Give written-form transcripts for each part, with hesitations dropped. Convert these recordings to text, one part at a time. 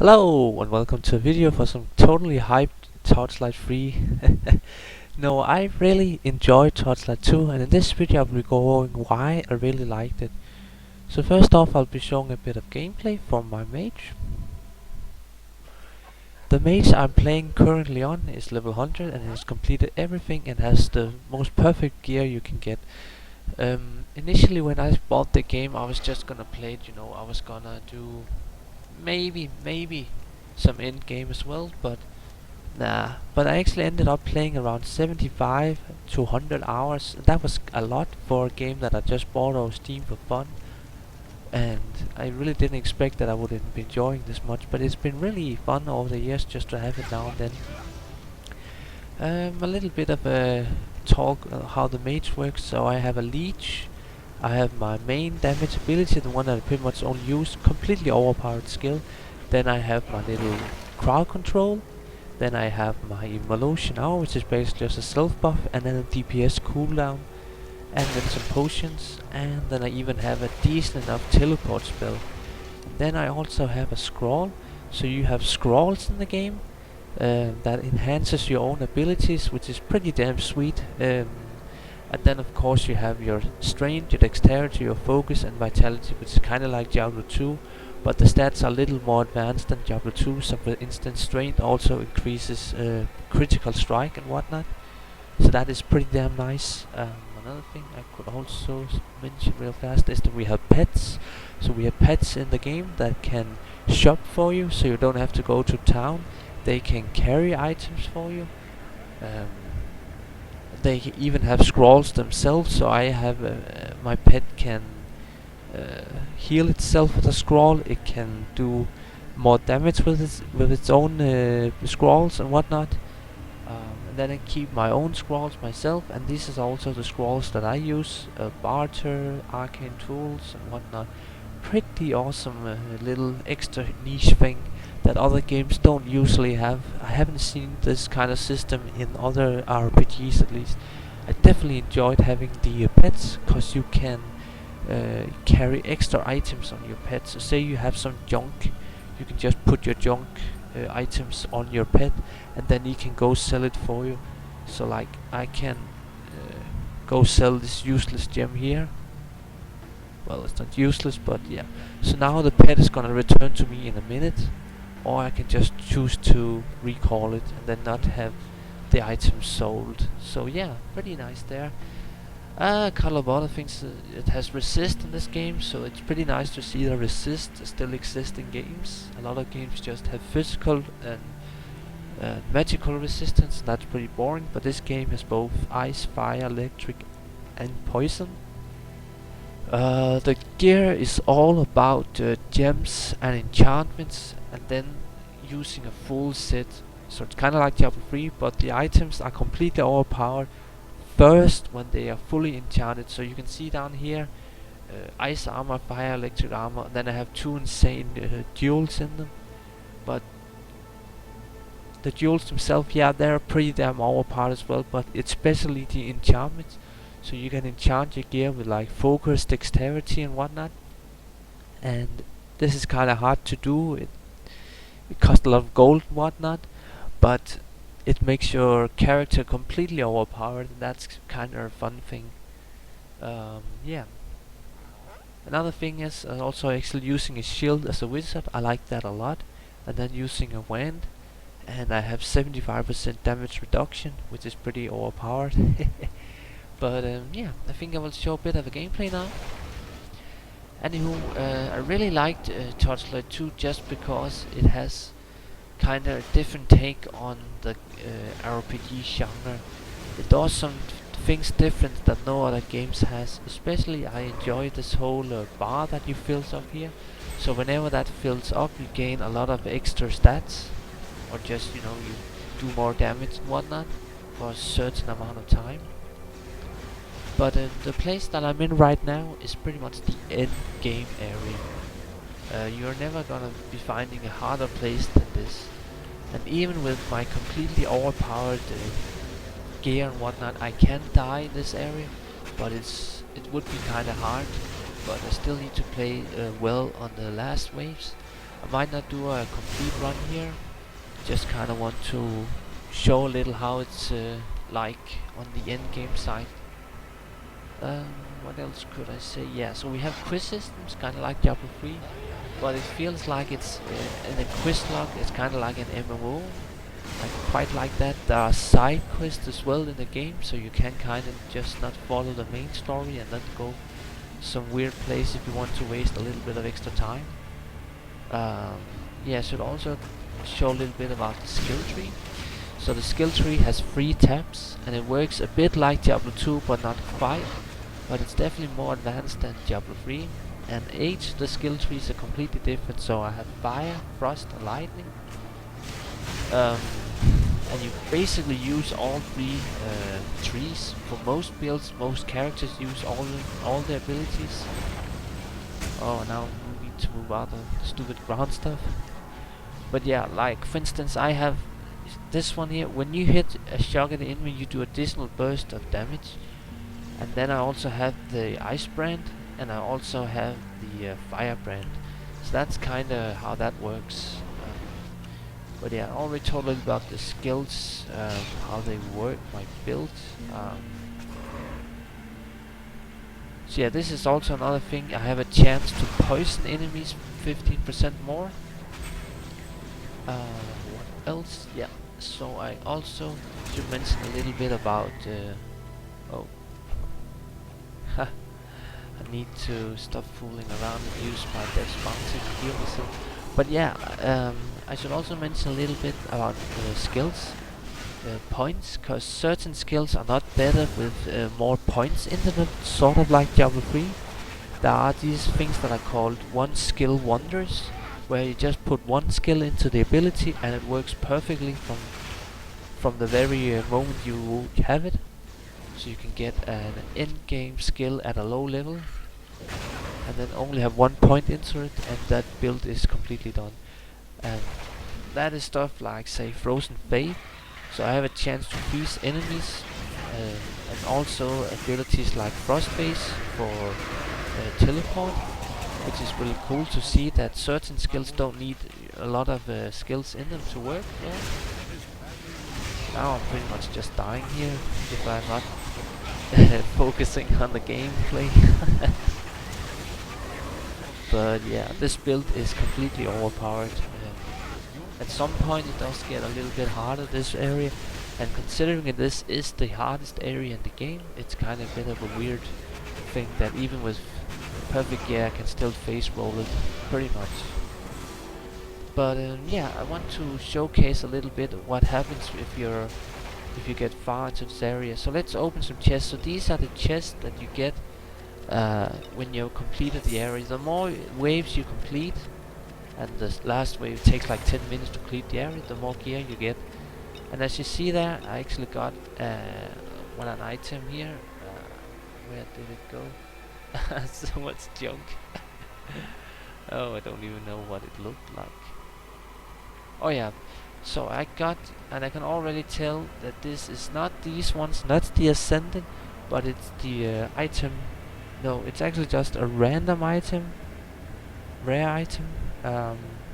Hello and welcome to a video for some totally hyped Torchlight 3. No, I really enjoyed Torchlight 2 and in this video I'll be going why I really liked it. So first off I'll be showing a bit of gameplay from my mage. The mage I'm playing currently on is level 100 and has completed everything and has the most perfect gear you can get. Initially when I bought the game I was just gonna play it, I was gonna do maybe some endgame as well, but nah. But I actually ended up playing around 75 to 100 hours. That was a lot for a game that I just bought on Steam for fun. And I really didn't expect that I would be enjoying this much, but it's been really fun over the years just to have it now and then. A little bit of a talk how the mage works. So I have a leech. I have my main damage ability, the one that I pretty much only use, completely overpowered skill. Then I have my little crowd control. Then I have my Evolution Hour, which is basically just a self buff, and then a DPS cooldown, and then some potions, and then I even have a decent enough teleport spell. Then I also have a scroll, so you have scrolls in the game that enhances your own abilities, which is pretty damn sweet. And then of course you have your strength, your dexterity, your focus and vitality, which is kinda like Diablo 2, but the stats are a little more advanced than Diablo 2, so for instance strength also increases critical strike and whatnot, so that is pretty damn nice. Another thing I could also mention real fast is that we have pets. So we have pets in the game that can shop for you, so you don't have to go to town. They can carry items for you. Um, they even have scrolls themselves, so I have my pet can heal itself with a scroll. It can do more damage with its own scrolls and whatnot. And then I keep my own scrolls myself, and this is also the scrolls that I use: barter, arcane tools, and whatnot. Pretty awesome little extra niche thing that other games don't usually have. I haven't seen this kind of system in other RPGs at least. I definitely enjoyed having the pets, cause you can carry extra items on your pet. So say you have some junk, you can just put your junk items on your pet, and then he can go sell it for you. So like I can go sell this useless gem here. Well, it's not useless, but yeah. So now the pet is gonna return to me in a minute, or I can just choose to recall it and then not have the item sold. So yeah, pretty nice there. A couple of other things. It has resist in this game, so it's pretty nice to see the resist still exist in games. A lot of games just have physical and magical resistance, and that's pretty boring. But this game has both ice, fire, electric, and poison. The gear is all about gems and enchantments, and then using a full set. So it's kind of like Diablo 3, but the items are completely overpowered first when they are fully enchanted. So you can see down here, ice armor, fire, electric armor, and then I have two insane duels in them. But the duels themselves, yeah, they're pretty damn overpowered as well, but especially the enchantments. So you can enchant your gear with like focus, dexterity and whatnot. And this is kinda hard to do. It costs a lot of gold and whatnot, but it makes your character completely overpowered, and that's kinda a fun thing. Yeah. Another thing is also actually using a shield as a wizard. I like that a lot. And then using a wand, and I have 75% damage reduction, which is pretty overpowered. But yeah, I think I will show a bit of a gameplay now. Anywho, I really liked Torchlight 2 just because it has kind of a different take on the RPG genre. It does some things different that no other games has. Especially I enjoy this whole bar that you fills up here. So whenever that fills up, you gain a lot of extra stats, or just you do more damage and whatnot for a certain amount of time. But the place that I'm in right now is pretty much the end game area. You're never gonna be finding a harder place than this. And even with my completely overpowered gear and whatnot, I can die in this area, but it would be kinda hard. But I still need to play well on the last waves. I might not do a complete run here, just kind of want to show a little how it's like on the end game side. What else could I say? Yeah, so we have quiz systems, kind of like Diablo 3, but it feels like it's in a quiz log. It's kind of like an MMO. I quite like that. There are side quests as well in the game, so you can kind of just not follow the main story and then go some weird place if you want to waste a little bit of extra time. Yeah, I should also show a little bit about the skill tree. So the skill tree has 3 tabs, and it works a bit like Diablo 2, but not quite. But it's definitely more advanced than Diablo 3. And each the skill trees are completely different. So I have fire, frost, and lightning. And you basically use all 3 trees for most builds. Most characters use all their abilities. Oh, now we need to move out of stupid ground stuff. But yeah, like for instance, I have this one here. When you hit a shock at the enemy, you do additional burst of damage. And then I also have the ice brand, and I also have the fire brand. So that's kind of how that works. But yeah, I already told you about the skills, how they work, my build. So yeah, this is also another thing. I have a chance to poison enemies 15% more. What else? Yeah, so I also should mention a little bit about... oh. I need to stop fooling around and use my death bounty to heal myself. But yeah, I should also mention a little bit about skills, points, because certain skills are not better with more points into them, sort of like Diablo 3. There are these things that are called one skill wonders, where you just put one skill into the ability and it works perfectly from the very moment you have it. So you can get an endgame skill at a low level and then only have 1 point into it, and that build is completely done. And that is stuff like, say, Frozen Faith. So I have a chance to freeze enemies, and also abilities like Frost Phase for teleport, which is really cool to see that certain skills don't need a lot of skills in them to work. Yeah. Now I'm pretty much just dying here if I'm not focusing on the gameplay. But yeah, this build is completely overpowered. At some point it does get a little bit harder, this area, and considering that this is the hardest area in the game, it's kind of a bit of a weird thing that even with perfect gear I can still face roll it, pretty much. But yeah, I want to showcase a little bit of what happens if you get far into this area. So let's open some chests. So these are the chests that you get when you've completed the area. The more waves you complete, and the last wave takes like 10 minutes to complete the area, the more gear you get. And as you see there, I actually got an item here. Where did it go? So much junk. Oh, I don't even know what it looked like. Oh yeah, so I got, and I can already tell that this is not these ones, not the Ascendant, but it's the item. No, it's actually just a random item, rare item.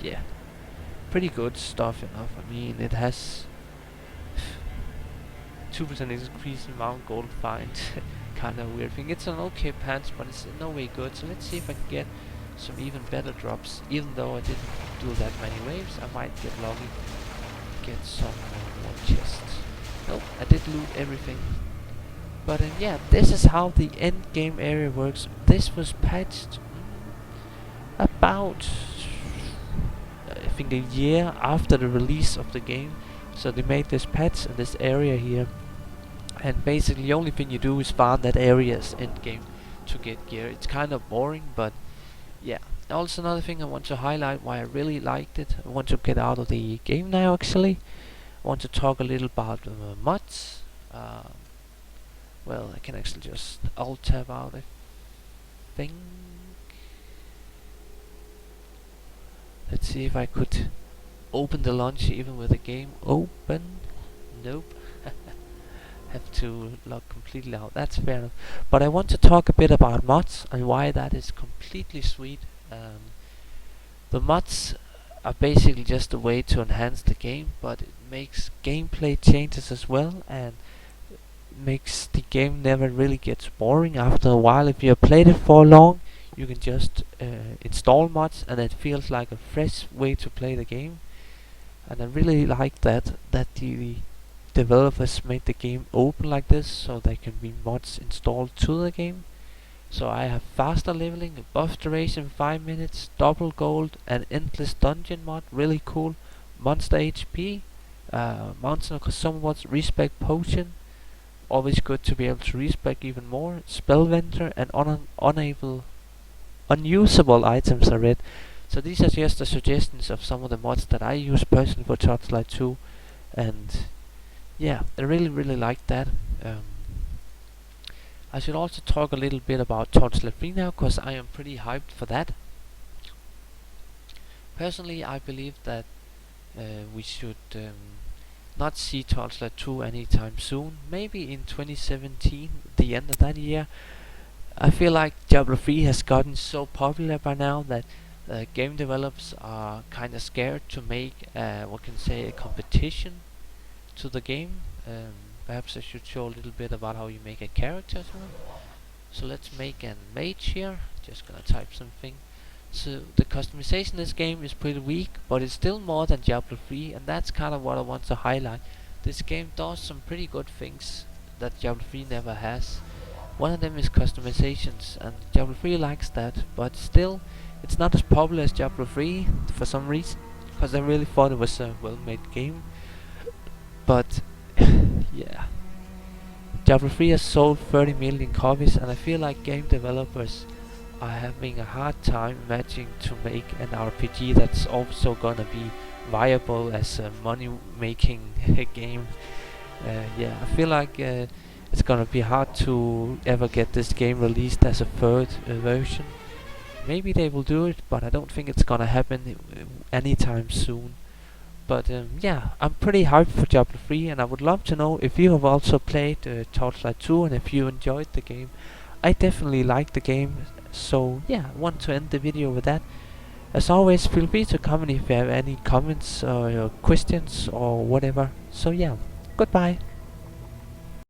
Yeah, pretty good stuff enough. I mean, it has 2% increase in amount gold find. Kind of weird thing. It's an okay patch, but it's in no way good. So let's see if I can get some even better drops. Even though I didn't do that many waves, I might get lucky, get some more chests. Nope, I did loot everything. But yeah, this is how the end game area works. This was patched about I think a year after the release of the game. So they made this patch in this area here, and basically the only thing you do is farm that area's end game to get gear. It's kind of boring, but yeah. Also another thing I want to highlight why I really liked it. I want to get out of the game now actually. I want to talk a little about mods. Well, I can actually just alt tab out, I think. Let's see if I could open the launcher even with the game open. Nope. Have to log completely out. That's fair enough. But I want to talk a bit about mods and why that is completely sweet. The mods are basically just a way to enhance the game, but it makes gameplay changes as well, and makes the game never really gets boring after a while. If you have played it for long, you can just install mods, and it feels like a fresh way to play the game. And I really like that the developers made the game open like this, so there can be mods installed to the game. So I have faster leveling, buff duration 5 minutes, double gold, and endless dungeon mod, really cool. Monster HP, mountain of consumables, respec potion, always good to be able to respec even more. Spell vendor and unusable items are read. So these are just the suggestions of some of the mods that I use personally for Torchlight 2, and yeah, I really like that. Um, I should also talk a little bit about Torchlight 3 now, because I am pretty hyped for that. Personally, I believe that we should not see Torchlight 2 anytime soon. Maybe in 2017, the end of that year. I feel like Diablo 3 has gotten so popular by now that game developers are kind of scared to make, what can I say, a competition to the game. Perhaps I should show a little bit about how you make a character as well. So let's make a mage here. Just gonna type something. So the customization in this game is pretty weak, but it's still more than Diablo 3, and that's kind of what I want to highlight. This game does some pretty good things that Diablo 3 never has. One of them is customizations, and Diablo 3 likes that, but still, it's not as popular as Diablo 3 for some reason, because I really thought it was a well-made game. But yeah, Diablo 3 has sold 30 million copies, and I feel like game developers are having a hard time imagining to make an RPG that's also gonna be viable as a money-making game. Yeah, I feel like it's gonna be hard to ever get this game released as a third version. Maybe they will do it, but I don't think it's gonna happen anytime soon. But yeah, I'm pretty hyped for Diablo 3, and I would love to know if you have also played Torchlight 2 and if you enjoyed the game. I definitely liked the game, so yeah, I want to end the video with that. As always, feel free to comment if you have any comments or questions or whatever. So yeah, goodbye.